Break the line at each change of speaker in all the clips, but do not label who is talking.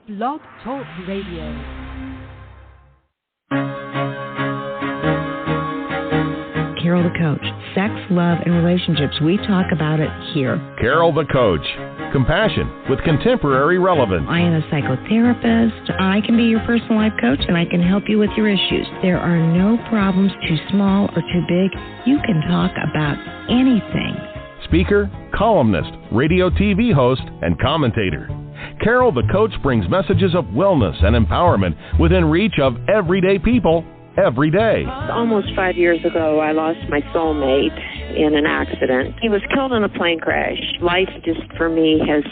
Blog Talk Radio.
Carol the Coach. Sex, love, and relationships. We talk about it here.
Carol the Coach. Compassion with contemporary relevance.
I am a psychotherapist. I can be your personal life coach, and I can help you with your issues. There are no problems too small or too big. You can talk about anything.
Speaker, columnist, radio TV host, and commentator. Carol the Coach brings messages of wellness and empowerment within reach of everyday people every day.
Almost 5 years ago, I lost my soulmate in an accident. He was killed in a plane crash. Life just, for me, has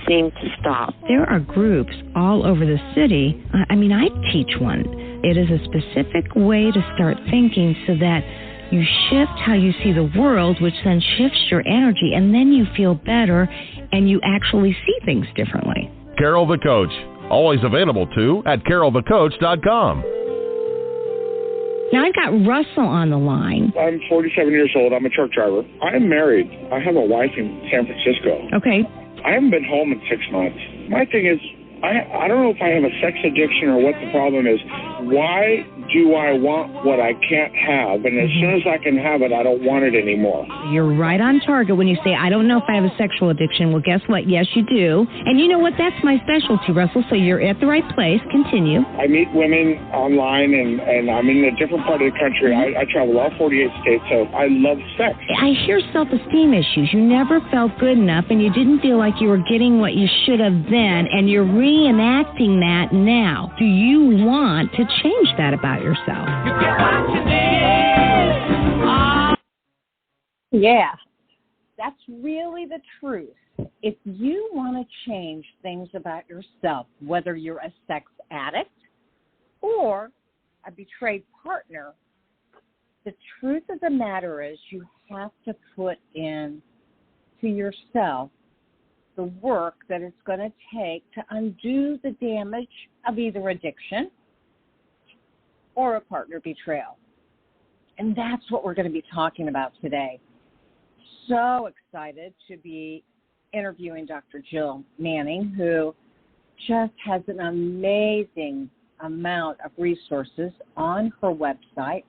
seemed to stop.
There are groups all over the city. I teach one. It is a specific way to start thinking so that you shift how you see the world, which then shifts your energy, and then you feel better and you actually see things differently.
Carol the Coach. Always available, too, at carolthecoach.com.
Now, I've got Russell on the line.
I'm 47 years old. I'm a truck driver. I am married. I have a wife in San Francisco.
Okay.
I haven't been home in 6 months. My thing is, I don't know if I have a sex addiction or what the problem is. Why do I want what I can't have? And as soon as I can have it, I don't want it anymore.
You're right on target when you say, I don't know if I have a sexual addiction. Well, guess what? Yes, you do. And you know what? That's my specialty, Russell, so you're at the right place. Continue.
I meet women online, and I'm in a different part of the country. I travel all 48 states, so I love sex.
I hear self-esteem issues. You never felt good enough, and you didn't feel like you were getting what you should have then, and you're reenacting that now. Do you want to change that about yourself?
Yeah, that's really the truth. If you want to change things about yourself, whether you're a sex addict or a betrayed partner, the truth of the matter is you have to put in to yourself the work that it's going to take to undo the damage of either addiction or a partner betrayal. And that's what we're going to be talking about today. So excited to be interviewing Dr. Jill Manning, who just has an amazing amount of resources on her website,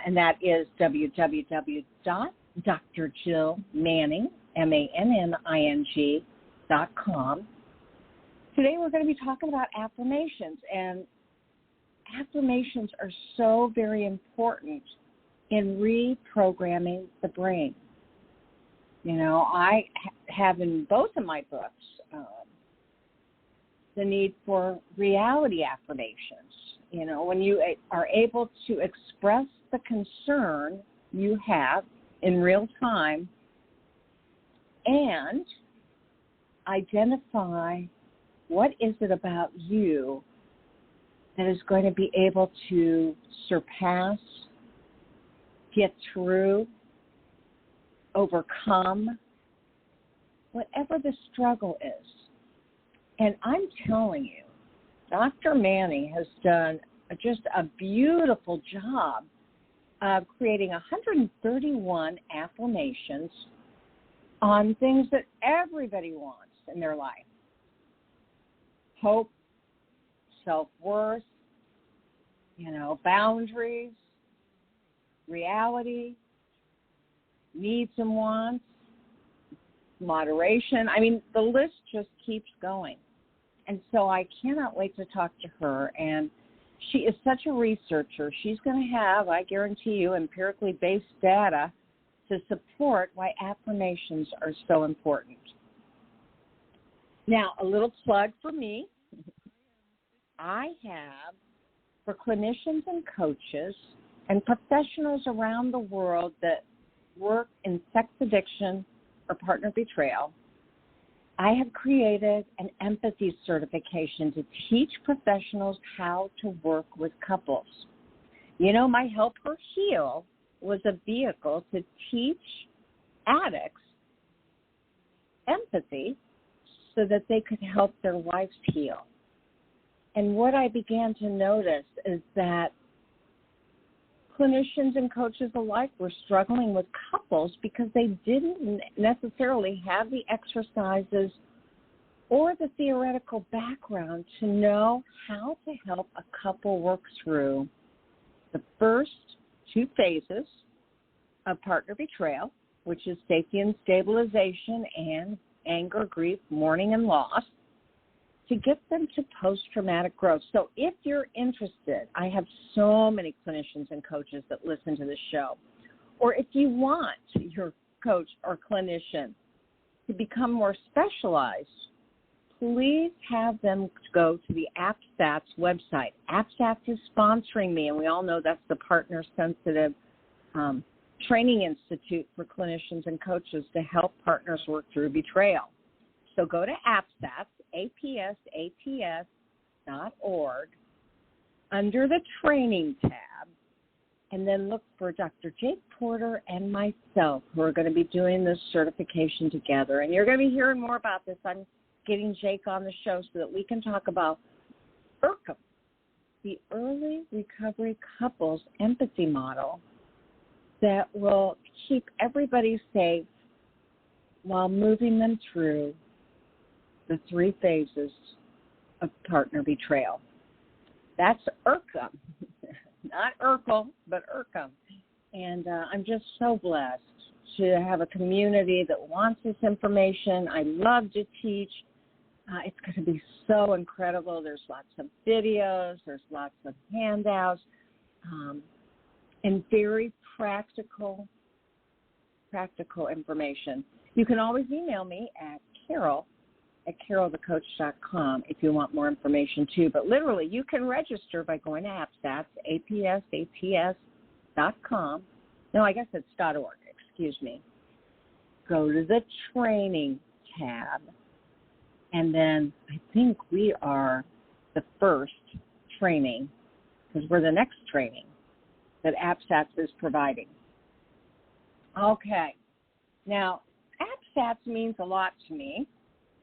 and that is www.drjillmanning.com. Today we're going to be talking about affirmations, and affirmations are so very important in reprogramming the brain. You know, I have in both of my books the need for reality affirmations. You know, when you are able to express the concern you have in real time and identify what is it about you that is going to be able to surpass, get through, overcome whatever the struggle is. And I'm telling you, Dr. Manning has done just a beautiful job of creating 131 affirmations on things that everybody wants in their life. Hope, self-worth, boundaries, reality, needs and wants, moderation. I mean, the list just keeps going. And so I cannot wait to talk to her. And she is such a researcher. She's going to have, I guarantee you, empirically based data to support why affirmations are so important. Now, a little plug for me. I have, for clinicians and coaches and professionals around the world that work in sex addiction or partner betrayal, I have created an empathy certification to teach professionals how to work with couples. You know, my Help Her Heal was a vehicle to teach addicts empathy so that they could help their wives heal. And what I began to notice is that clinicians and coaches alike were struggling with couples because they didn't necessarily have the exercises or the theoretical background to know how to help a couple work through the first 2 phases of partner betrayal, which is safety and stabilization and anger, grief, mourning, and loss, to get them to post-traumatic growth. So if you're interested, I have so many clinicians and coaches that listen to this show. Or if you want your coach or clinician to become more specialized, please have them go to the AppStats website. AppStats is sponsoring me, and we all know that's the partner-sensitive training institute for clinicians and coaches to help partners work through betrayal. So go to AppStats, AppStats.org, under the training tab, and then look for Dr. Jake Porter and myself, who are going to be doing this certification together. And you're going to be hearing more about this. I'm getting Jake on the show so that we can talk about ERCM, the Early Recovery Couples Empathy Model, that will keep everybody safe while moving them through the 3 phases of partner betrayal. That's ERCM, not Urkel, but ERCM. And I'm just so blessed to have a community that wants this information. I love to teach. It's going to be so incredible. There's lots of videos. There's lots of handouts. And very practical information. You can always email me at carolthecoach.com if you want more information too. But literally, you can register by going to AppStats, AppStats.com. No, I guess it's .org, excuse me. Go to the training tab, and then I think we are the first training, because we're the next training that AppStats is providing. Okay. Now, AppStats means a lot to me.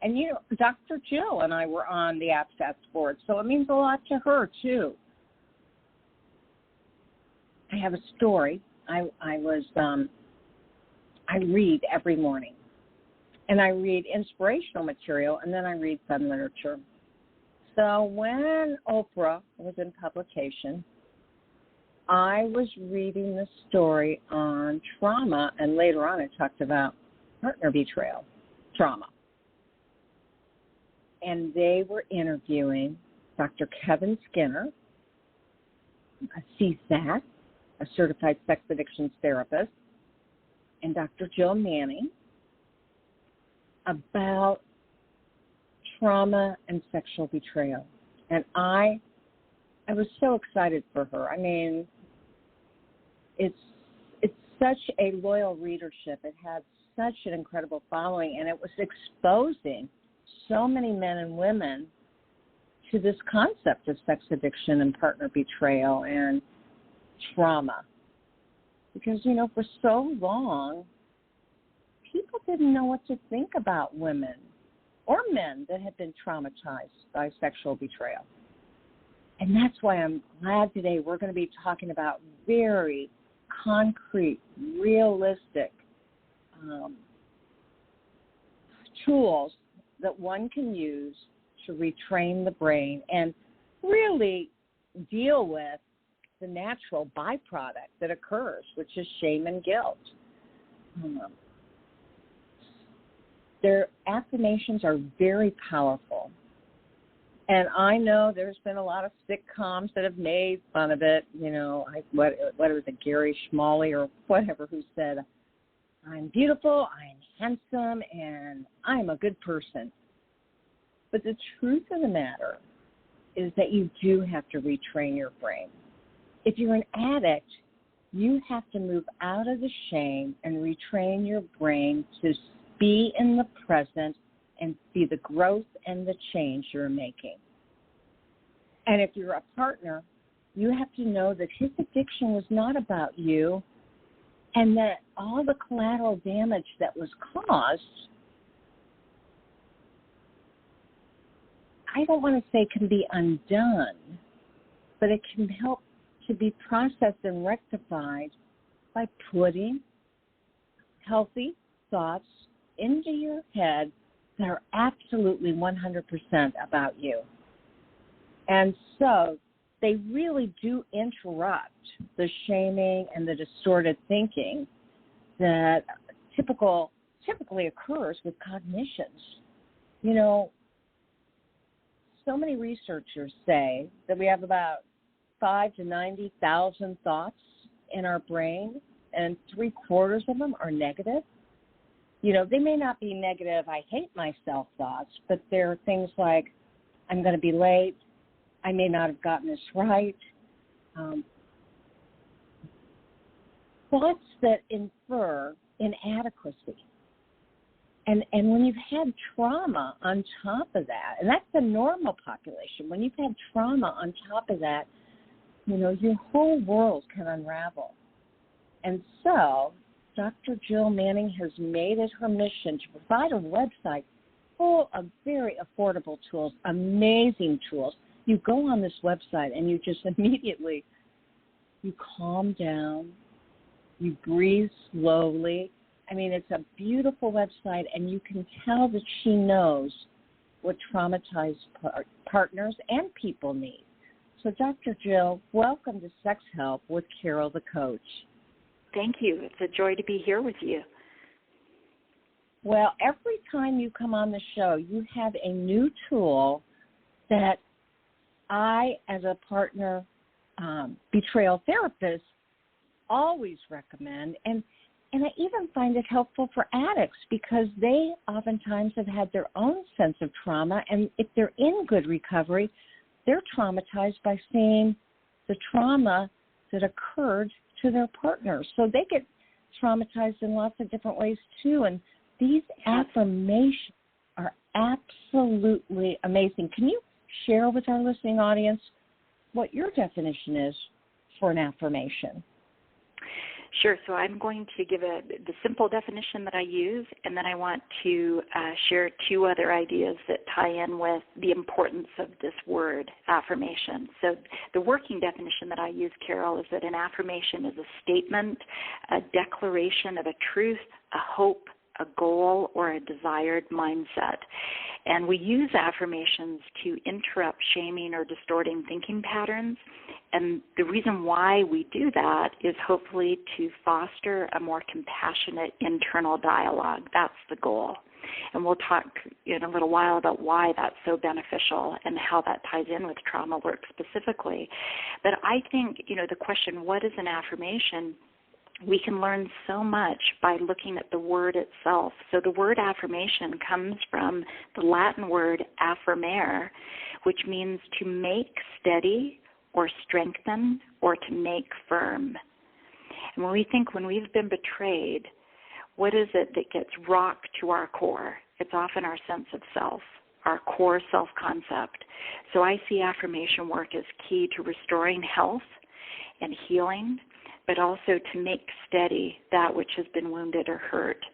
And, you know, Dr. Jill and I were on the AppStats board, so it means a lot to her, too. I have a story. I read every morning. And I read inspirational material, and then I read fun literature. So when Oprah was in publication, I was reading the story on trauma, and later on it talked about partner betrayal, trauma. And they were interviewing Dr. Kevin Skinner, a CSAT, a certified sex addictions therapist, and Dr. Jill Manning about trauma and sexual betrayal. And I was so excited for her. I mean, it's such a loyal readership. It had such an incredible following, and it was exposing so many men and women to this concept of sex addiction and partner betrayal and trauma. Because, you know, for so long, people didn't know what to think about women or men that had been traumatized by sexual betrayal. And that's why I'm glad today we're going to be talking about very concrete, realistic tools that one can use to retrain the brain and really deal with the natural byproduct that occurs, which is shame and guilt. Their affirmations are very powerful. And I know there's been a lot of sitcoms that have made fun of it. You know, what was it, Gary Schmally or whatever, who said, I'm beautiful, I'm handsome, and I'm a good person. But the truth of the matter is that you do have to retrain your brain. If you're an addict, you have to move out of the shame and retrain your brain to be in the present and see the growth and the change you're making. And if you're a partner, you have to know that his addiction was not about you, and that all the collateral damage that was caused, I don't want to say can be undone, but it can help to be processed and rectified by putting healthy thoughts into your head that are absolutely 100% about you. And so they really do interrupt the shaming and the distorted thinking that typically occurs with cognitions. You know, so many researchers say that we have about 5 to 90,000 thoughts in our brain, and 3/4 of them are negative. You know, they may not be negative, I hate myself thoughts, but they're things like, I'm going to be late, I may not have gotten this right. Thoughts that infer inadequacy. And when you've had trauma on top of that, and that's the normal population, when you've had trauma on top of that, you know, your whole world can unravel. And so Dr. Jill Manning has made it her mission to provide a website full of very affordable tools, amazing tools. You go on this website and you just immediately, you calm down, you breathe slowly. I mean, it's a beautiful website, and you can tell that she knows what traumatized partners and people need. So, Dr. Jill, welcome to Sex Help with Carol the Coach.
Thank you. It's a joy to be here with you.
Well, every time you come on the show, you have a new tool that I, as a partner betrayal therapist, always recommend. And I even find it helpful for addicts because they oftentimes have had their own sense of trauma, and if they're in good recovery, they're traumatized by seeing the trauma that occurred to their partner. So they get traumatized in lots of different ways too, and these affirmations are absolutely amazing. Can you share with our listening audience what your definition is for an affirmation?
Sure. So I'm going to give the simple definition that I use, and then I want to share 2 other ideas that tie in with the importance of this word, affirmation. So the working definition that I use, Carol, is that an affirmation is a statement, a declaration of a truth, a hope, a goal, or a desired mindset. And we use affirmations to interrupt shaming or distorting thinking patterns. And the reason why we do that is hopefully to foster a more compassionate internal dialogue. That's the goal. And we'll talk in a little while about why that's so beneficial and how that ties in with trauma work specifically. But I think, you know, the question, what is an affirmation? We can learn so much by looking at the word itself. So the word affirmation comes from the Latin word affirmare, which means to make steady or strengthen or to make firm. And when we've been betrayed, what is it that gets rocked to our core? It's often our sense of self, our core self-concept. So I see affirmation work as key to restoring health and healing, but also to make steady that which has been wounded or hurt.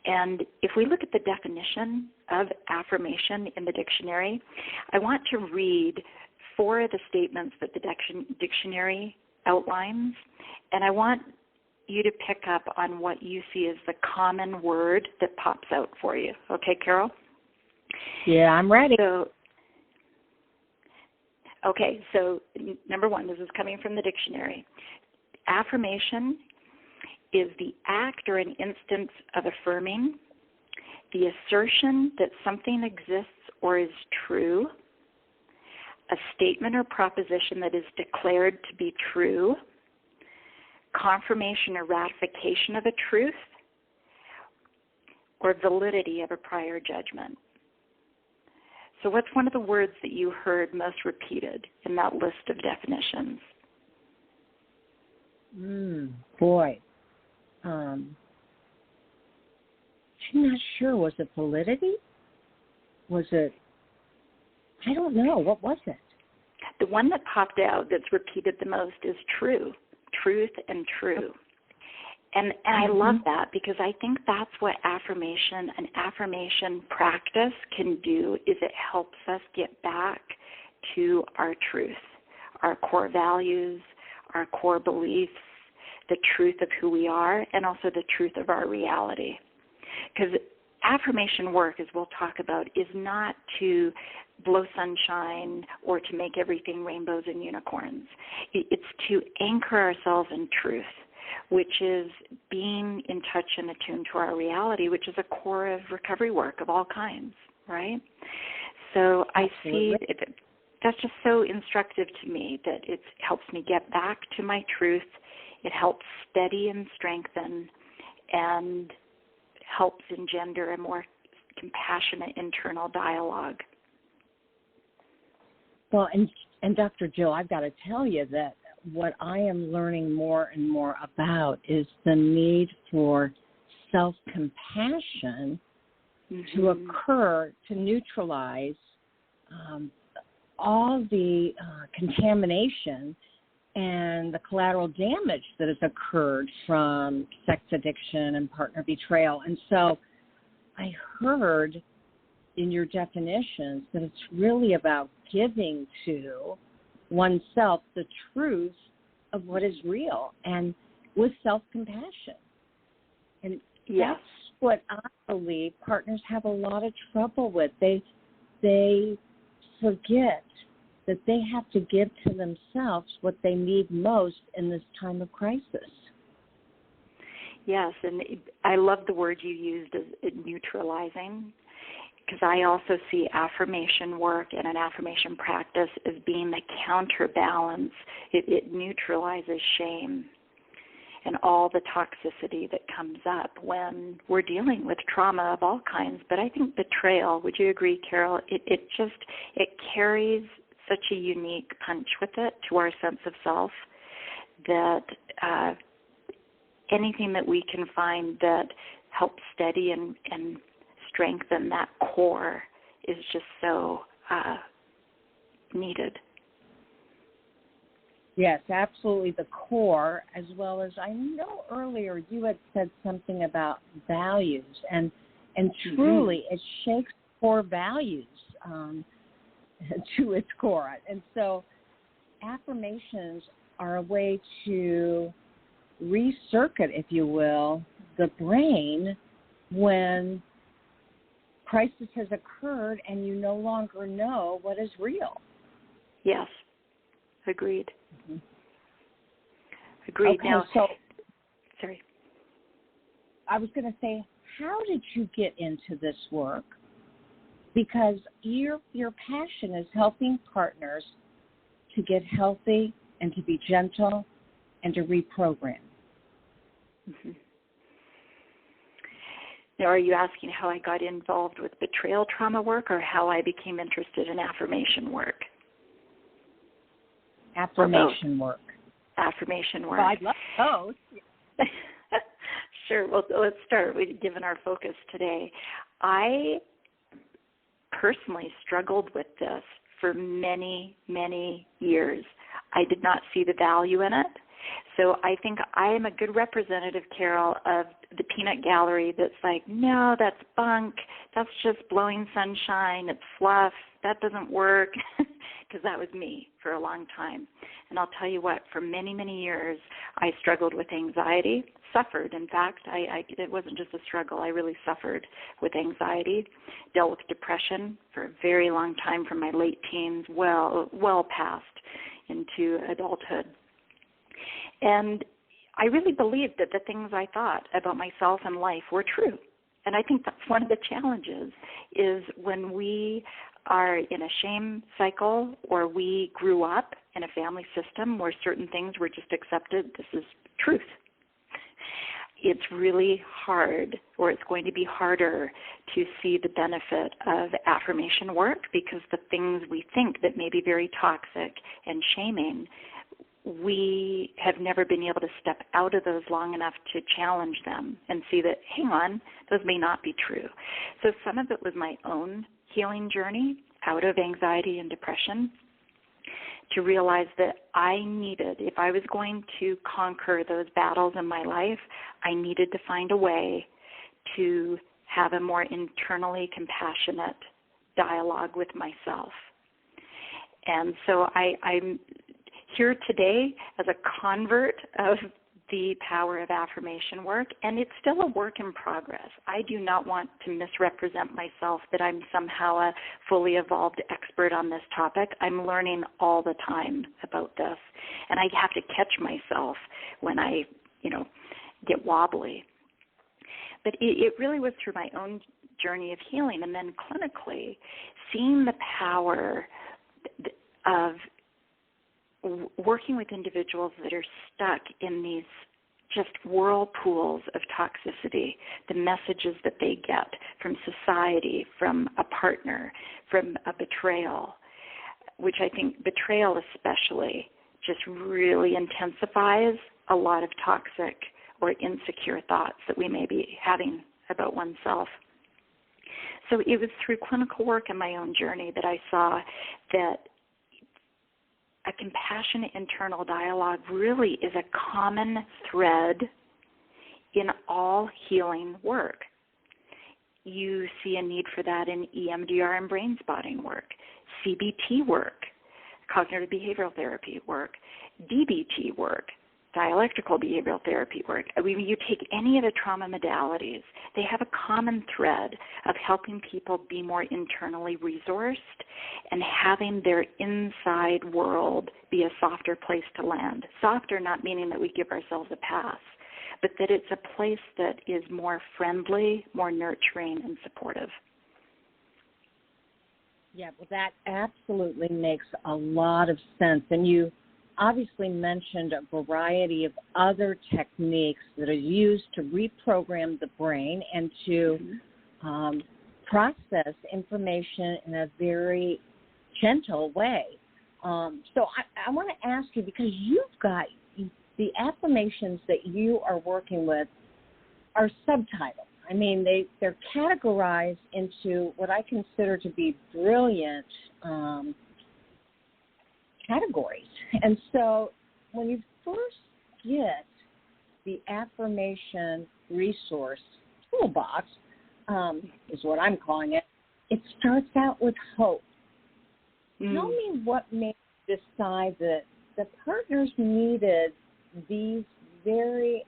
And if we look at the definition of affirmation in the dictionary, I want to read 4 of the statements that the dictionary outlines, and I want you to pick up on what you see as the common word that pops out for you. Okay, Carol?
Yeah, I'm ready.
So number 1, this is coming from the dictionary. Affirmation is the act or an instance of affirming, the assertion that something exists or is true, a statement or proposition that is declared to be true, confirmation or ratification of a truth, or validity of a prior judgment. So what's one of the words that you heard most repeated in that list of definitions?
Boy. I'm not sure. Was it validity? Was it, I don't know. What was it?
The one that popped out that's repeated the most is true, truth and true. And I love that because I think that's what an affirmation practice can do, is it helps us get back to our truth, our core values, our core beliefs, the truth of who we are, and also the truth of our reality. Because affirmation work, as we'll talk about, is not to blow sunshine or to make everything rainbows and unicorns. It's to anchor ourselves in truth, which is being in touch and attuned to our reality, which is a core of recovery work of all kinds, right? So I see that's just so instructive to me that it helps me get back to my truth. It helps steady and strengthen and helps engender a more compassionate internal dialogue.
Well, and Dr. Jill, I've got to tell you that what I am learning more and more about is the need for self-compassion to occur to neutralize all the contamination and the collateral damage that has occurred from sex addiction and partner betrayal. And so I heard in your definitions that it's really about giving to oneself the truth of what is real and with self-compassion. And that's what I believe partners have a lot of trouble with. They forget that they have to give to themselves what they need most in this time of crisis.
Yes, and I love the word you used, as neutralizing, because I also see affirmation work and an affirmation practice as being the counterbalance. It neutralizes shame and all the toxicity that comes up when we're dealing with trauma of all kinds. But I think betrayal, would you agree, Carol, it carries such a unique punch with it to our sense of self that anything that we can find that helps steady and strengthen that core is just so needed.
Yes, absolutely, the core, as well as I know earlier you had said something about values, and truly it shakes core values to its core. And so affirmations are a way to recircuit, if you will, the brain when crisis has occurred and you no longer know what is real.
Yes, agreed. Agreed.
Okay,
now,
so
sorry.
I was going to say, how did you get into this work? Because your passion is helping partners to get healthy and to be gentle and to reprogram.
Now, are you asking how I got involved with betrayal trauma work or how I became interested in affirmation work?
Affirmation work.
Affirmation work.
Well, I'd love both.
Sure. Well, let's start with, given our focus today. I personally struggled with this for many, many years. I did not see the value in it. So I think I am a good representative, Carol, of the peanut gallery that's like, no, that's bunk. That's just blowing sunshine. It's fluff. That doesn't work. Because that was me for a long time. And I'll tell you what, for many, many years, I struggled with anxiety, suffered. In fact, it wasn't just a struggle. I really suffered with anxiety, dealt with depression for a very long time from my late teens, well past into adulthood. And I really believed that the things I thought about myself and life were true. And I think that's one of the challenges is when we are in a shame cycle or we grew up in a family system where certain things were just accepted, this is truth. It's really hard, or it's going to be harder to see the benefit of affirmation work because the things we think that may be very toxic and shaming, we have never been able to step out of those long enough to challenge them and see that, hang on, those may not be true. So some of it was my own healing journey out of anxiety and depression to realize that I needed, if I was going to conquer those battles in my life, I needed to find a way to have a more internally compassionate dialogue with myself. And so I'm here today as a convert of the power of affirmation work, and it's still a work in progress. I do not want to misrepresent myself that I'm somehow a fully evolved expert on this topic. I'm learning all the time about this, and I have to catch myself when I, get wobbly. But it really was through my own journey of healing, and then clinically, seeing the power of working with individuals that are stuck in these just whirlpools of toxicity, the messages that they get from society, from a partner, from a betrayal, which I think betrayal especially just really intensifies a lot of toxic or insecure thoughts that we may be having about oneself. So it was through clinical work in my own journey that I saw that a compassionate internal dialogue really is a common thread in all healing work. You see a need for that in EMDR and brain spotting work, CBT work, cognitive behavioral therapy work, DBT work, dialectical behavioral therapy work. I mean, you take any of the trauma modalities, they have a common thread of helping people be more internally resourced and having their inside world be a softer place to land. Softer not meaning that we give ourselves a pass, but that it's a place that is more friendly, more nurturing, and supportive.
Yeah, well, that absolutely makes a lot of sense. And you obviously mentioned a variety of other techniques that are used to reprogram the brain and to process information in a very gentle way. So I want to ask you, because you've got the affirmations that you are working with are subtitled. I mean, they're categorized into what I consider to be brilliant categories. And so when you first get the affirmation resource toolbox, is what I'm calling it, it starts out with hope. Tell me what made you decide that the partners needed these very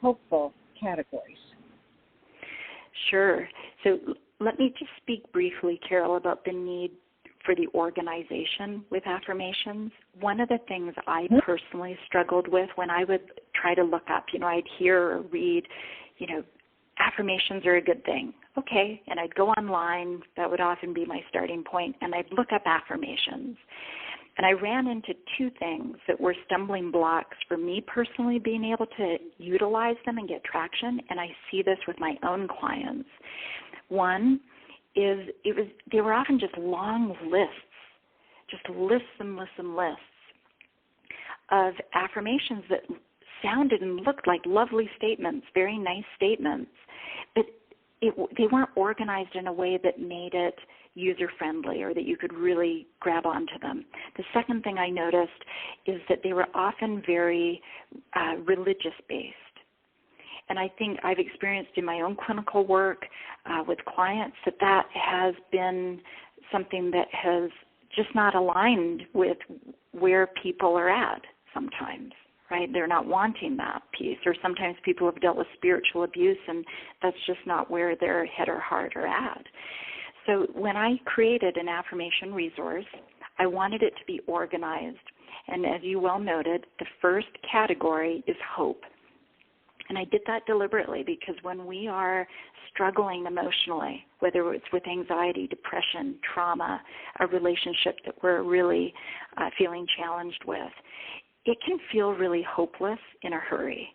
hopeful categories.
Sure. So let me just speak briefly, Carol, about the need for the organization with affirmations. One of the things I personally struggled with when I would try to look up, I'd hear or read, affirmations are a good thing. Okay, and I'd go online. That would often be my starting point, and I'd look up affirmations. And I ran into two things that were stumbling blocks for me personally being able to utilize them and get traction, and I see this with my own clients. One is they were often just long lists, just lists and lists and lists of affirmations that sounded and looked like lovely statements, very nice statements, but they weren't organized in a way that made it user-friendly or that you could really grab onto them. The second thing I noticed is that they were often very religious-based. And I think I've experienced in my own clinical work with clients that has been something that has just not aligned with where people are at sometimes, right? They're not wanting that piece. Or sometimes people have dealt with spiritual abuse, and that's just not where their head or heart are at. So when I created an affirmation resource, I wanted it to be organized. And as you well noted, the first category is hope. And I did that deliberately because when we are struggling emotionally, whether it's with anxiety, depression, trauma, a relationship that we're really feeling challenged with, it can feel really hopeless in a hurry.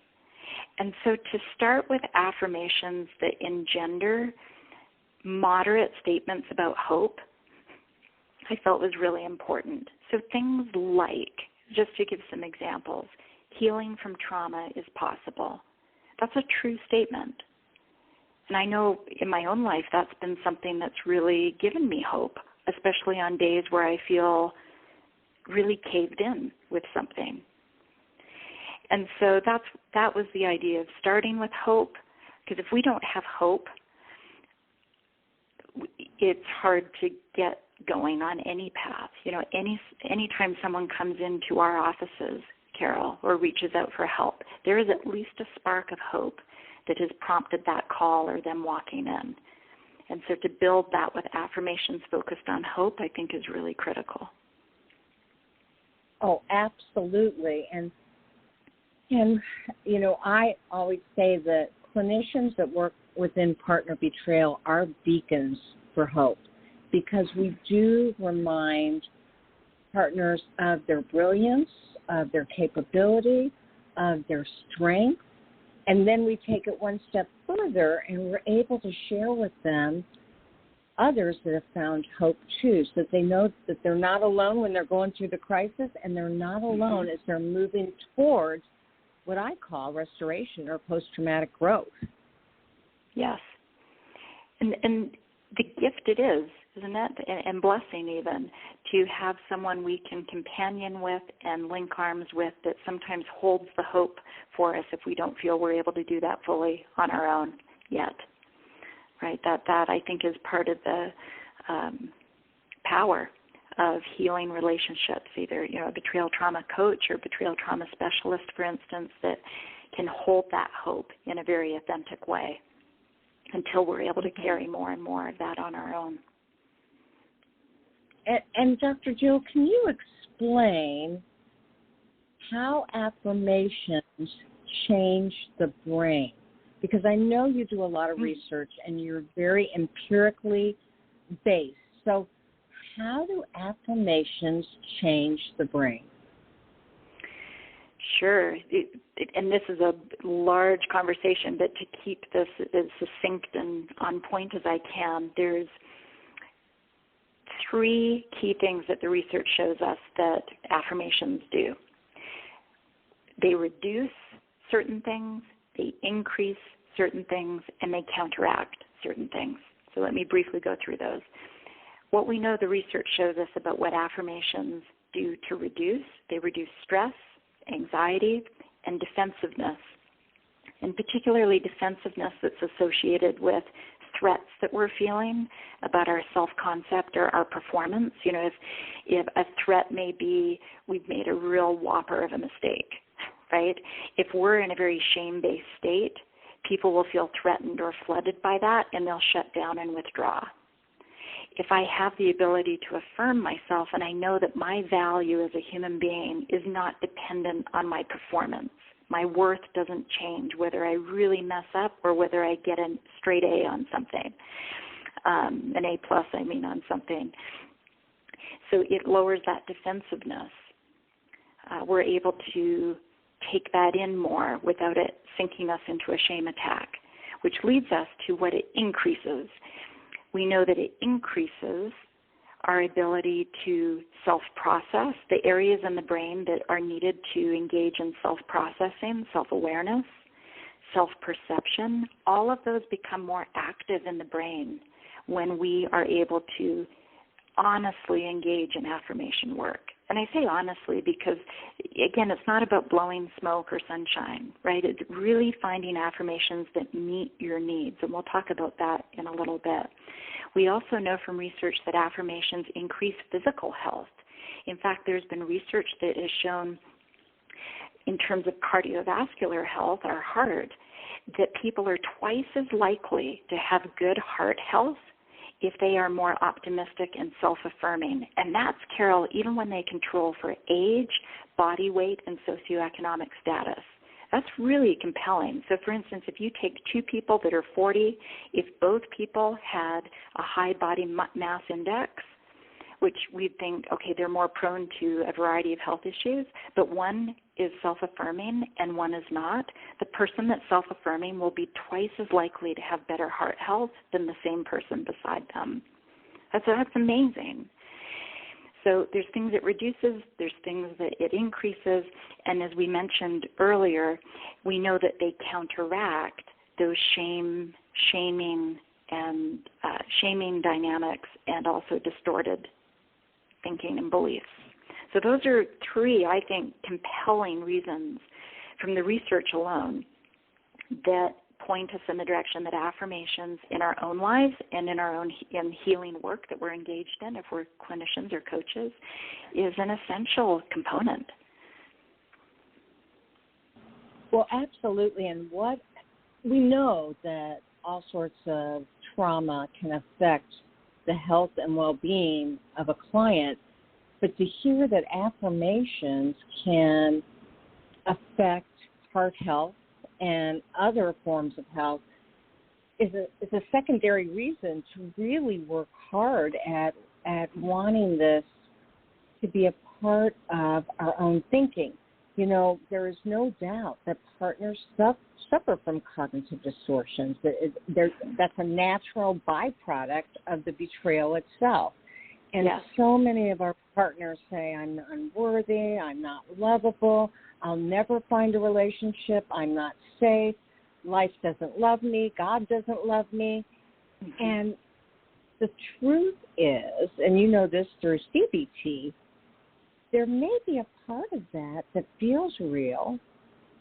And so to start with affirmations that engender moderate statements about hope, I felt was really important. So things like, just to give some examples, healing from trauma is possible. That's a true statement. And I know in my own life that's been something that's really given me hope, especially on days where I feel really caved in with something. And so that was the idea of starting with hope, because if we don't have hope, it's hard to get going on any path. Anytime someone comes into our offices, Carol, or reaches out for help, there is at least a spark of hope that has prompted that call or them walking in. And so to build that with affirmations focused on hope, I think is really critical.
Oh, absolutely. And you know, I always say that clinicians that work within partner betrayal are beacons for hope, because we do remind partners of their brilliance, of their capability, of their strength, and then we take it one step further and we're able to share with them others that have found hope too, so that they know that they're not alone when they're going through the crisis, and they're not alone as they're moving towards what I call restoration or post-traumatic growth.
Yes. And the gift it is, isn't it? And blessing even, to have someone we can companion with and link arms with that sometimes holds the hope for us if we don't feel we're able to do that fully on our own yet. Right? That I think is part of the power of healing relationships, either, you know, a betrayal trauma coach or betrayal trauma specialist, for instance, that can hold that hope in a very authentic way until we're able to carry more and more of that on our own.
And Dr. Jill, can you explain how affirmations change the brain? Because I know you do a lot of research and you're very empirically based. So how do affirmations change the brain?
Sure. And this is a large conversation, but to keep this as succinct and on point as I can, there's 3 key things that the research shows us that affirmations do. They reduce certain things, they increase certain things, and they counteract certain things. So let me briefly go through those. What we know the research shows us about what affirmations do to reduce, they reduce stress, anxiety, and defensiveness, and particularly defensiveness that's associated with threats that we're feeling about our self-concept or our performance. You know, if a threat may be we've made a real whopper of a mistake, right? If we're in a very shame-based state, people will feel threatened or flooded by that, and they'll shut down and withdraw. If I have the ability to affirm myself and I know that my value as a human being is not dependent on my performance, my worth doesn't change whether I really mess up or whether I get a straight A on something, an A plus, I mean, on something. So it lowers that defensiveness. We're able to take that in more without it sinking us into a shame attack, which leads us to what it increases. We know that it increases our ability to self-process, the areas in the brain that are needed to engage in self-processing, self-awareness, self-perception. All of those become more active in the brain when we are able to honestly engage in affirmation work. And I say honestly because, again, it's not about blowing smoke or sunshine, right? It's really finding affirmations that meet your needs, and we'll talk about that in a little bit. We also know from research that affirmations increase physical health. In fact, there's been research that has shown, in terms of cardiovascular health, our heart, that people are twice as likely to have good heart health if they are more optimistic and self-affirming. And that's, Carol, even when they control for age, body weight, and socioeconomic status. That's really compelling. So, for instance, if you take 2 people that are 40, if both people had a high body mass index, which we think, okay, they're more prone to a variety of health issues, but one is self-affirming and one is not, the person that's self-affirming will be twice as likely to have better heart health than the same person beside them. That's amazing. So there's things it reduces, there's things that it increases, and as we mentioned earlier, we know that they counteract those shaming dynamics and also distorted thinking and beliefs. So those are 3, I think, compelling reasons from the research alone that point us in the direction that affirmations in our own lives and in our own healing work that we're engaged in, if we're clinicians or coaches, is an essential component.
Well, absolutely. And what we know that all sorts of trauma can affect the health and well-being of a client, but to hear that affirmations can affect heart health and other forms of health is a secondary reason to really work hard at wanting this to be a part of our own thinking. You know, there is no doubt that partners suffer from cognitive distortions. That's a natural byproduct of the betrayal itself. And so many of our partners say, I'm unworthy, I'm not lovable, I'll never find a relationship, I'm not safe, life doesn't love me, God doesn't love me. Mm-hmm. And the truth is, and you know this through CBT, there may be a part of that feels real,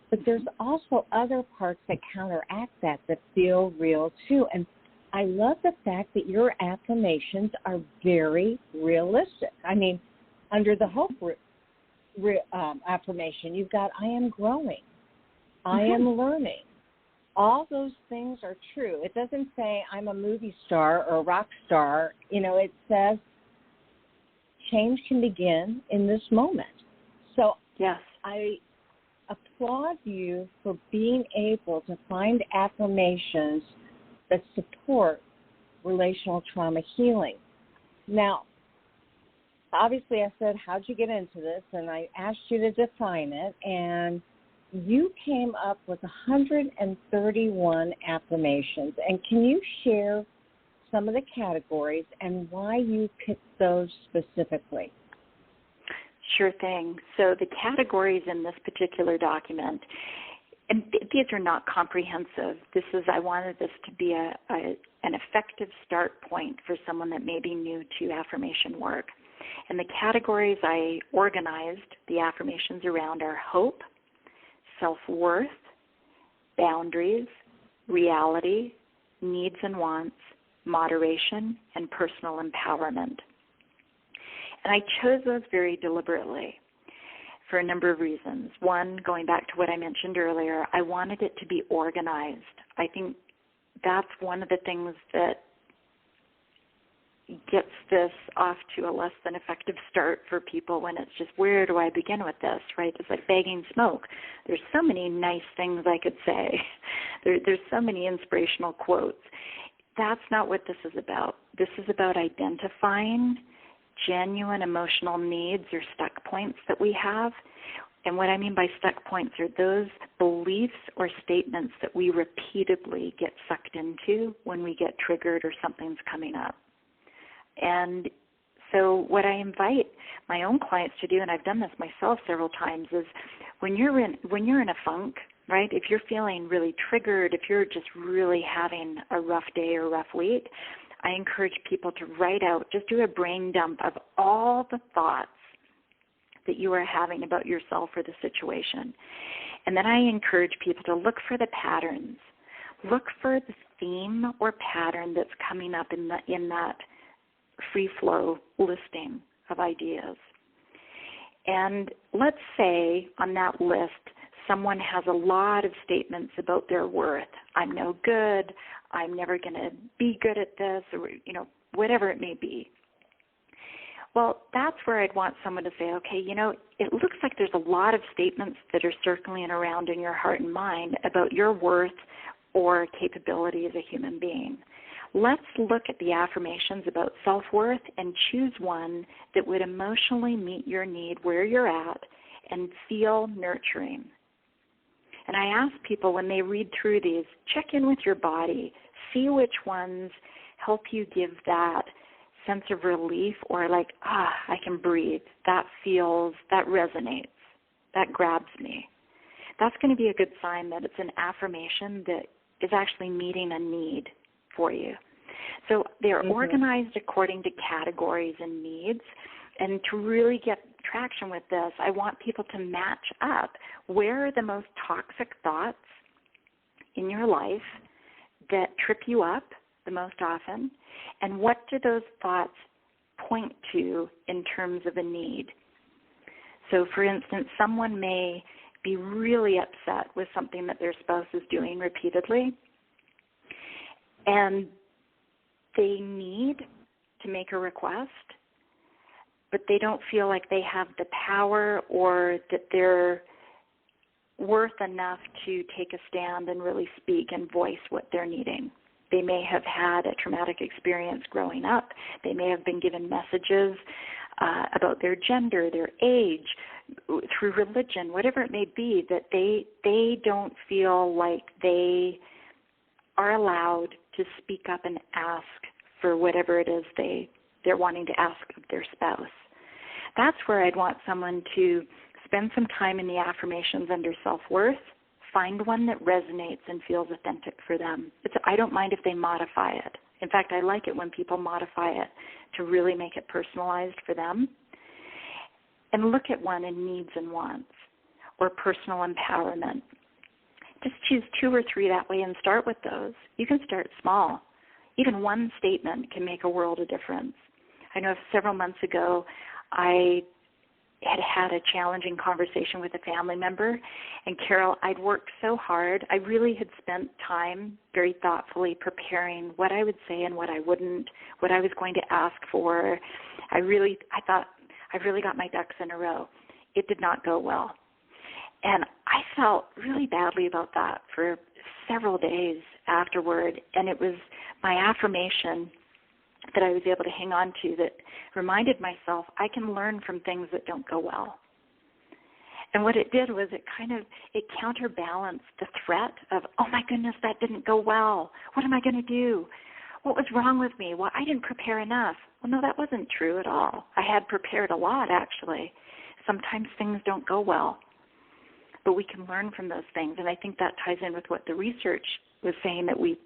but there's also other parts that counteract that feel real too. And I love the fact that your affirmations are very realistic. I mean, under the hope affirmation, you've got, I am growing, I am learning. All those things are true. It doesn't say I'm a movie star or a rock star. You know, it says change can begin in this moment. So yes, I applaud you for being able to find affirmations that support relational trauma healing. Now, obviously I said, how'd you get into this? And I asked you to define it, and you came up with 131 affirmations. And can you share some of the categories and why you picked those specifically?
Sure thing. So the categories in this particular document, and these are not comprehensive. I wanted this to be an effective start point for someone that may be new to affirmation work. And the categories I organized the affirmations around are hope, self-worth, boundaries, reality, needs and wants, moderation, and personal empowerment. And I chose those very deliberately for a number of reasons. One, going back to what I mentioned earlier, I wanted it to be organized. I think that's one of the things that gets this off to a less than effective start for people when it's just, where do I begin with this, right? It's like begging smoke. There's so many nice things I could say. There's so many inspirational quotes. That's not what this is about. This is about identifying genuine emotional needs or stuck points that we have. And what I mean by stuck points are those beliefs or statements that we repeatedly get sucked into when we get triggered or something's coming up. And so what I invite my own clients to do, and I've done this myself several times, is when you're in a funk, right, if you're feeling really triggered, if you're just really having a rough day or rough week, I encourage people to write out, just do a brain dump of all the thoughts that you are having about yourself or the situation. And then I encourage people to look for the patterns. Look for the theme or pattern that's coming up in that free flow listing of ideas. And let's say on that list, someone has a lot of statements about their worth. I'm no good. I'm never going to be good at this, or, whatever it may be. Well, that's where I'd want someone to say, okay, it looks like there's a lot of statements that are circling around in your heart and mind about your worth or capability as a human being. Let's look at the affirmations about self-worth and choose one that would emotionally meet your need where you're at and feel nurturing. And I ask people when they read through these, check in with your body, see which ones help you give that sense of relief or like, I can breathe. That resonates. That grabs me. That's going to be a good sign that it's an affirmation that is actually meeting a need for you. So they're organized according to categories and needs. And to really get traction with this, I want people to match up where are the most toxic thoughts in your life that trip you up the most often, and what do those thoughts point to in terms of a need. So, for instance, someone may be really upset with something that their spouse is doing repeatedly, and they need to make a request, but they don't feel like they have the power or that they're worth enough to take a stand and really speak and voice what they're needing. They may have had a traumatic experience growing up. They may have been given messages about their gender, their age, through religion, whatever it may be, that they don't feel like they are allowed to speak up and ask for whatever it is they're wanting to ask of their spouse. That's where I'd want someone to spend some time in the affirmations under self-worth, find one that resonates and feels authentic for them. I don't mind if they modify it. In fact, I like it when people modify it to really make it personalized for them. And look at one in needs and wants or personal empowerment. Just choose 2 or 3 that way and start with those. You can start small. Even one statement can make a world of difference. I know several months ago I had a challenging conversation with a family member, and Carol, I'd worked so hard. I really had spent time very thoughtfully preparing what I would say and what I wouldn't, what I was going to ask for. I thought I've really got my ducks in a row. It did not go well. And I felt really badly about that for several days afterward, and it was my affirmation that I was able to hang on to that reminded myself I can learn from things that don't go well. And what it did was it counterbalanced the threat of, oh my goodness, that didn't go well. What am I going to do? What was wrong with me? Well, I didn't prepare enough. Well, no, that wasn't true at all. I had prepared a lot, actually. Sometimes things don't go well, but we can learn from those things. And I think that ties in with what the research was saying that we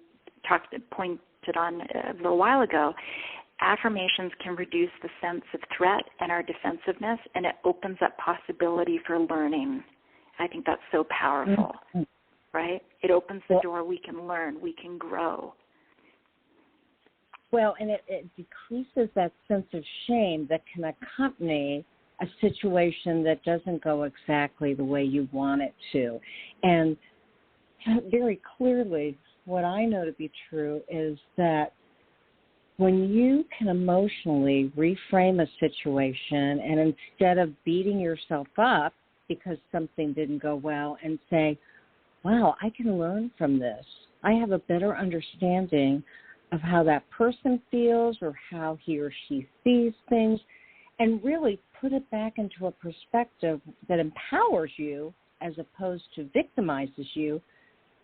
pointed on a little while ago. Affirmations can reduce the sense of threat and our defensiveness, and it opens up possibility for learning. I think that's so powerful, right? It opens the door. We can learn. We can grow.
Well, and it decreases that sense of shame that can accompany a situation that doesn't go exactly the way you want it to. And very clearly, what I know to be true is that when you can emotionally reframe a situation and instead of beating yourself up because something didn't go well and say, wow, I can learn from this. I have a better understanding of how that person feels or how he or she sees things, and really put it back into a perspective that empowers you as opposed to victimizes you.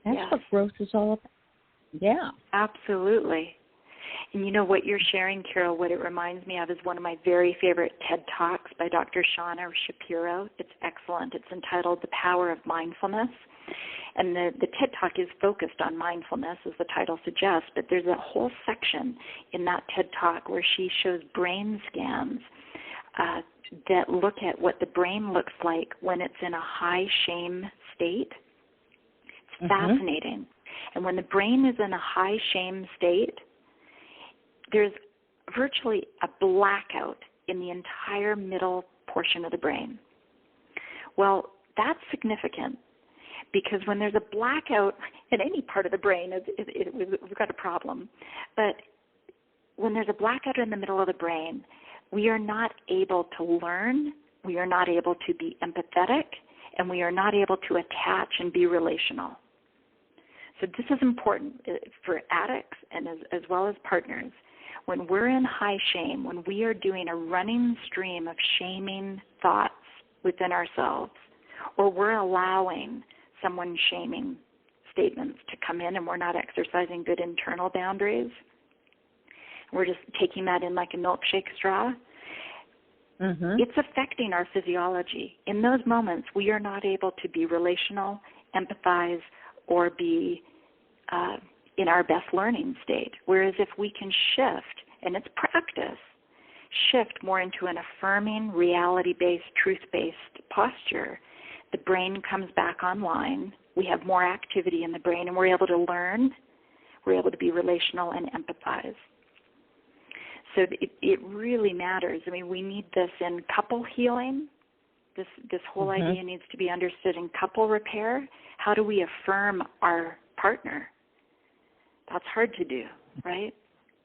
That's what growth is all about. Yeah.
Absolutely. And you know what you're sharing, Carol, what it reminds me of is one of my very favorite TED Talks by Dr. Shauna Shapiro. It's excellent. It's entitled The Power of Mindfulness. And the TED Talk is focused on mindfulness, as the title suggests, but there's a whole section in that TED Talk where she shows brain scans that look at what the brain looks like when it's in a high shame state. It's fascinating. And when the brain is in a high shame state, there's virtually a blackout in the entire middle portion of the brain. Well, that's significant because when there's a blackout in any part of the brain, we've got a problem. But when there's a blackout in the middle of the brain, we are not able to learn, we are not able to be empathetic, and we are not able to attach and be relational. So this is important for addicts and as well as partners. When we're in high shame, when we are doing a running stream of shaming thoughts within ourselves, or we're allowing someone's shaming statements to come in and we're not exercising good internal boundaries, we're just taking that in like a milkshake straw, it's affecting our physiology. In those moments, we are not able to be relational, empathize, or be in our best learning state. Whereas if we can shift, and it's practice, shift more into an affirming, reality-based, truth-based posture, the brain comes back online. We have more activity in the brain, and we're able to learn. We're able to be relational and empathize. So it really matters. I mean, we need this in couple healing. This whole idea needs to be understood in couple repair. How do we affirm our partner? That's hard to do, right?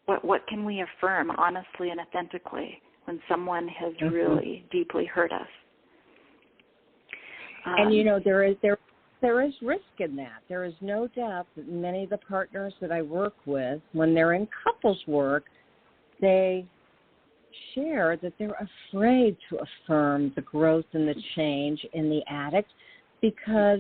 What can we affirm honestly and authentically when someone has really deeply hurt us?
And there is risk in that. There is no doubt that many of the partners that I work with, when they're in couples work, they share that they're afraid to affirm the growth and the change in the addict because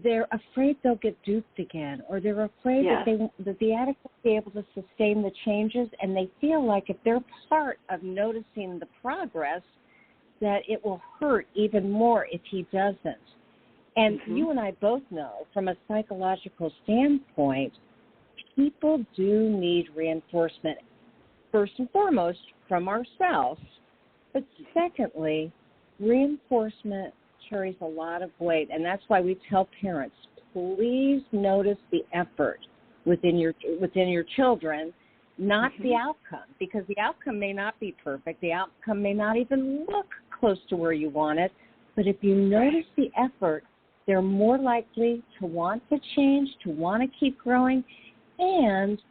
they're afraid they'll get duped again, or they're afraid that the addict will be able to sustain the changes, and they feel like if they're part of noticing the progress, that it will hurt even more if he doesn't. And you and I both know, from a psychological standpoint, people do need reinforcement, first and foremost, from ourselves. But secondly, reinforcement carries a lot of weight, and that's why we tell parents, please notice the effort within your children, not the outcome, because the outcome may not be perfect. The outcome may not even look close to where you want it. But if you notice the effort, they're more likely to want to change, to want to keep growing, and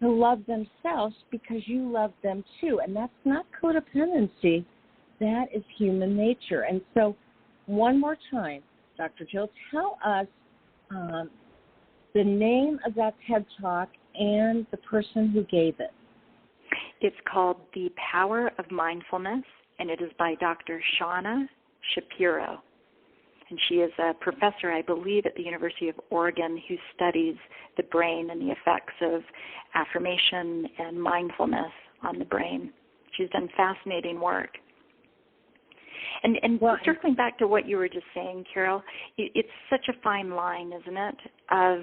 to love themselves because you love them too. And that's not codependency. That is human nature. And so one more time, Dr. Jill, tell us the name of that TED Talk and the person who gave it.
It's called The Power of Mindfulness, and it is by Dr. Shauna Shapiro. And she is a professor, I believe, at the University of Oregon who studies the brain and the effects of affirmation and mindfulness on the brain. She's done fascinating work. And circling back to what you were just saying, Carol, it's such a fine line, isn't it, of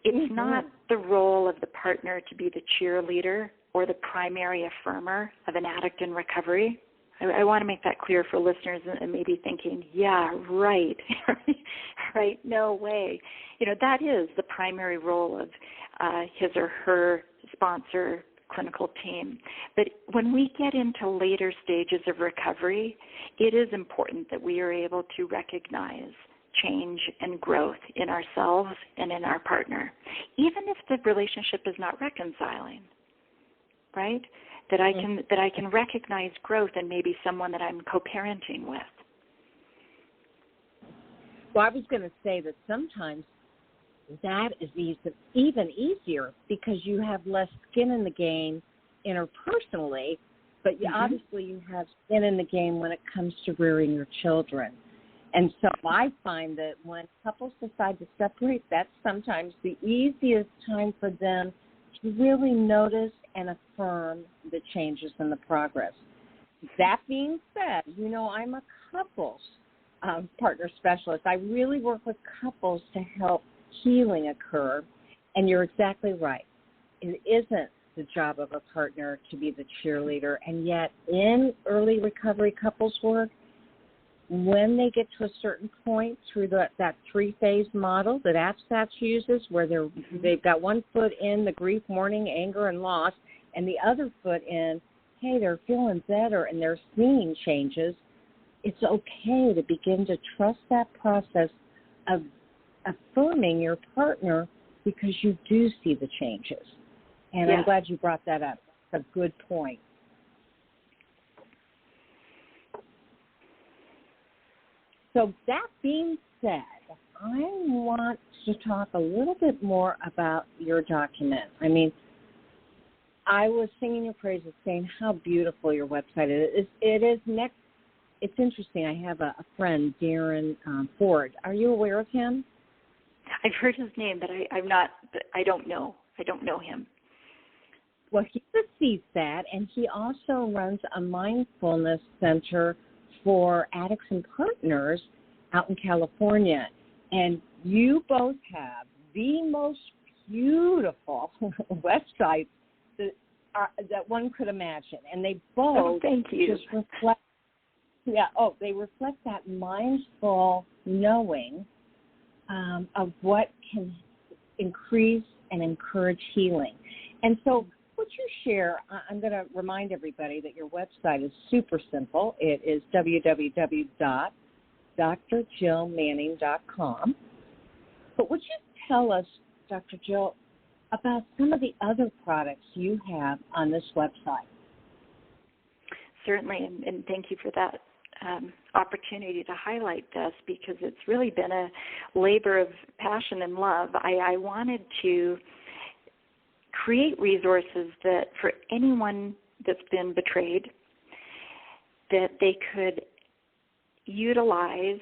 it's not the role of the partner to be the cheerleader or the primary affirmer of an addict in recovery. I want to make that clear for listeners and maybe thinking, yeah, right, right, no way. That is the primary role of his or her sponsor clinical team. But when we get into later stages of recovery, it is important that we are able to recognize change and growth in ourselves and in our partner, even if the relationship is not reconciling, right? That I can recognize growth in maybe someone that I'm co-parenting with.
Well, I was going to say that sometimes that is even easier because you have less skin in the game interpersonally, but obviously you have skin in the game when it comes to rearing your children. And so I find that when couples decide to separate, that's sometimes the easiest time for them to really notice and affirm the changes and the progress. That being said, I'm a couples partner specialist. I really work with couples to help healing occur, and you're exactly right. It isn't the job of a partner to be the cheerleader, and yet in early recovery couples work, when they get to a certain point through that three-phase model that APSATS uses, where they've got one foot in the grief, mourning, anger, and loss, and the other foot in, hey, they're feeling better and they're seeing changes, it's okay to begin to trust that process of affirming your partner because you do see the changes. And I'm glad you brought that up. It's a good point. So that being said, I want to talk a little bit more about your document. I mean, I was singing your praises, saying how beautiful your website is. It is next. It's interesting. I have a friend, Darren Ford. Are you aware of him?
I've heard his name, but I don't know. I don't know him.
Well, he's a CSAT, and he also runs a mindfulness center for addicts and partners out in California. And you both have the most beautiful websites that one could imagine. And they both just reflect, they reflect that mindful knowing of what can increase and encourage healing. And so would you share? I'm going to remind everybody that your website is super simple. It is www.drjillmanning.com. But would you tell us, Dr. Jill, about some of the other products you have on this website?
Certainly, and thank you for that opportunity to highlight this, because it's really been a labor of passion and love. I wanted to create resources that for anyone that's been betrayed, that they could utilize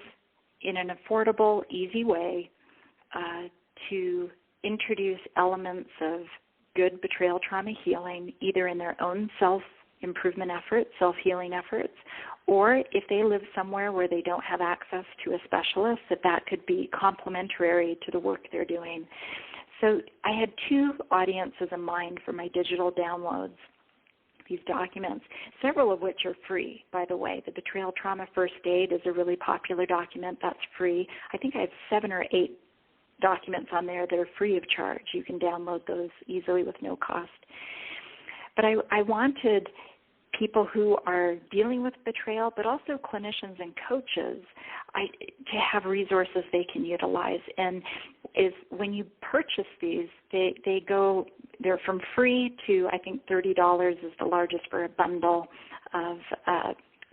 in an affordable, easy way to introduce elements of good betrayal trauma healing, either in their own self-improvement efforts, self-healing efforts, or if they live somewhere where they don't have access to a specialist, that could be complementary to the work they're doing. So I had two audiences in mind for my digital downloads, these documents, several of which are free, by the way. The Betrayal Trauma First Aid is a really popular document. That's free. I think I have 7 or 8 documents on there that are free of charge. You can download those easily with no cost. But I wanted people who are dealing with betrayal, but also clinicians and coaches, to have resources they can utilize. And is when you purchase these, they're from free to, I think, $30 is the largest for a bundle of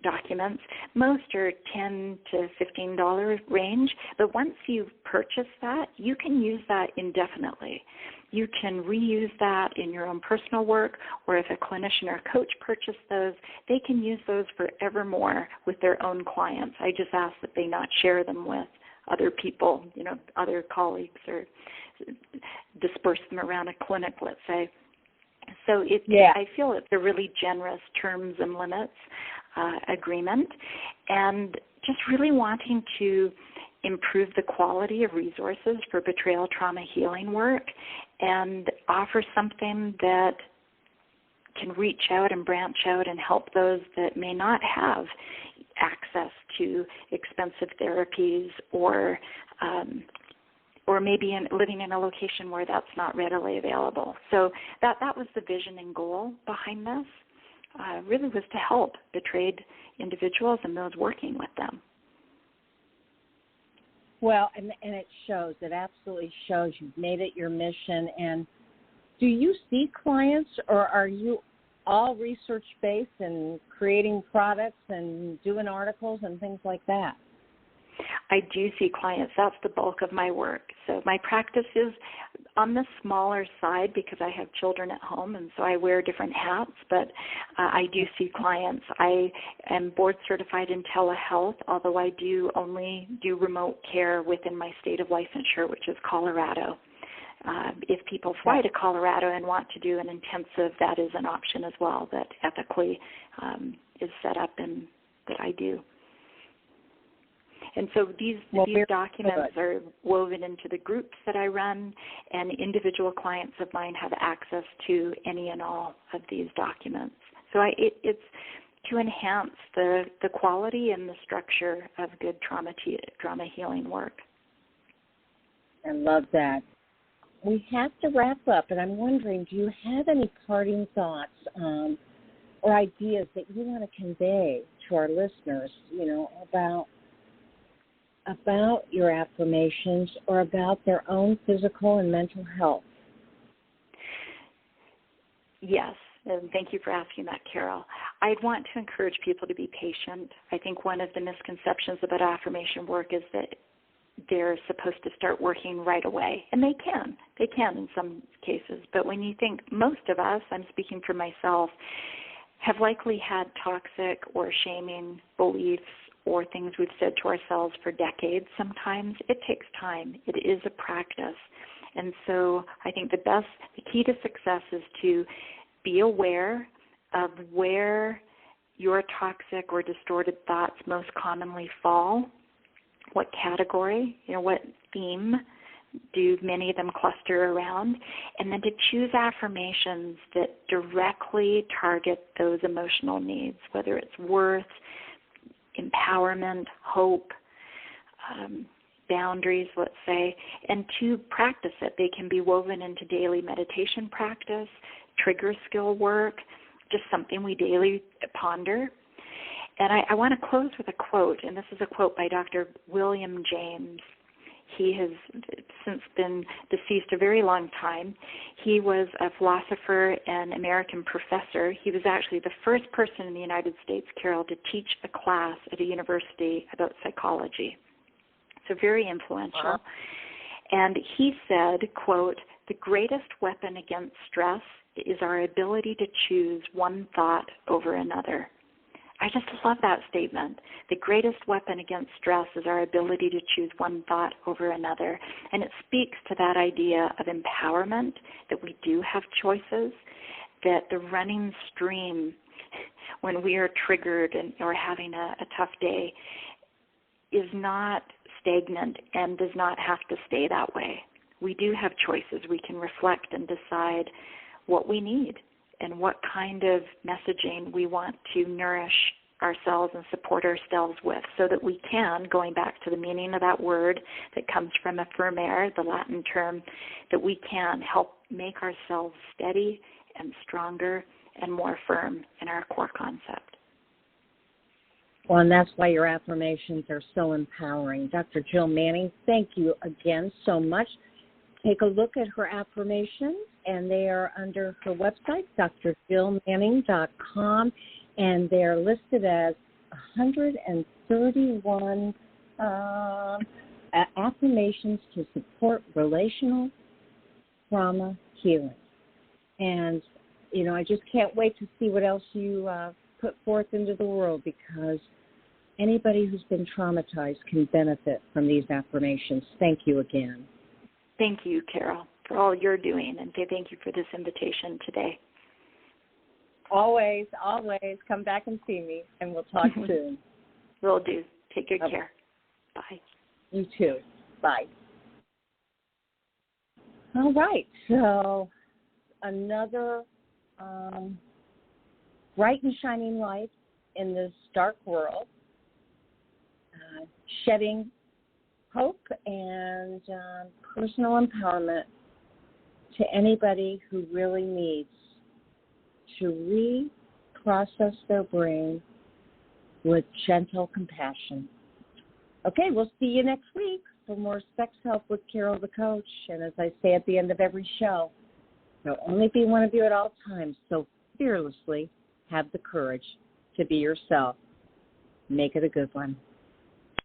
documents. Most are $10 to $15 range, but once you purchase that, you can use that indefinitely. You can reuse that in your own personal work, or if a clinician or coach purchase those, they can use those forevermore with their own clients. I just ask that they not share them with other people, other colleagues, or disperse them around a clinic, let's say. So I feel it's a really generous terms and limits agreement, and just really wanting to improve the quality of resources for betrayal trauma healing work and offer something that can reach out and branch out and help those that may not have access to expensive therapies, or maybe living in a location where that's not readily available. So that was the vision and goal behind this, really was to help betrayed individuals and those working with them.
Well, and it shows. It absolutely shows. You've made it your mission. And do you see clients, or are you all research-based and creating products and doing articles and things like that?
I do see clients. That's the bulk of my work. So my practice is on the smaller side because I have children at home, and so I wear different hats, but I do see clients. I am board certified in telehealth, although I do only do remote care within my state of licensure, which is Colorado. If people fly to Colorado and want to do an intensive, that is an option as well that ethically is set up and that I do. And so these documents are woven into the groups that I run, and individual clients of mine have access to any and all of these documents. So it's to enhance the quality and the structure of good trauma healing work.
I love that. We have to wrap up, and I'm wondering, do you have any parting thoughts or ideas that you want to convey to our listeners, about your affirmations or about their own physical and mental health?
Yes, and thank you for asking that, Carol. I'd want to encourage people to be patient. I think one of the misconceptions about affirmation work is that they're supposed to start working right away, and they can in some cases. But when you think most of us, I'm speaking for myself, have likely had toxic or shaming beliefs or things we've said to ourselves for decades sometimes. It takes time. It is a practice. And so I think the key to success is to be aware of where your toxic or distorted thoughts most commonly fall, what category, what theme do many of them cluster around, and then to choose affirmations that directly target those emotional needs, whether it's worth, empowerment, hope, boundaries, let's say, and to practice it. They can be woven into daily meditation practice, trigger skill work, just something we daily ponder. And I want to close with a quote, and this is a quote by Dr. William James. He has since been deceased a very long time. He was a philosopher and American professor. He was actually the first person in the United States, Carol, to teach a class at a university about psychology. So very influential.
Wow.
And he said, quote, "The greatest weapon against stress is our ability to choose one thought over another." I just love that statement. The greatest weapon against stress is our ability to choose one thought over another. And it speaks to that idea of empowerment, that we do have choices, that the running stream when we are triggered or having a tough day is not stagnant and does not have to stay that way. We do have choices. We can reflect and decide what we need and what kind of messaging we want to nourish ourselves and support ourselves with, so that we can, going back to the meaning of that word that comes from affirmare, the Latin term, that we can help make ourselves steady and stronger and more firm in our core concept.
Well, and that's why your affirmations are so empowering. Dr. Jill Manning, thank you again so much. Take a look at her affirmations, and they are under her website, drjillmanning.com, and they're listed as 131 affirmations to support relational trauma healing. And, you know, I just can't wait to see what else you put forth into the world, because anybody who's been traumatized can benefit from these affirmations. Thank you again.
Thank you, Carol, for all you're doing, and thank you for this invitation today.
Always, always come back and see me, and we'll talk soon.
Will do. Take good care. Bye.
You too. Bye. All right. So another bright and shining light in this dark world, shedding hope and personal empowerment to anybody who really needs to reprocess their brain with gentle compassion. Okay, we'll see you next week for more Sex Help with Carol the Coach. And as I say at the end of every show, there'll only be one of you at all times, so fearlessly have the courage to be yourself. Make it a good one.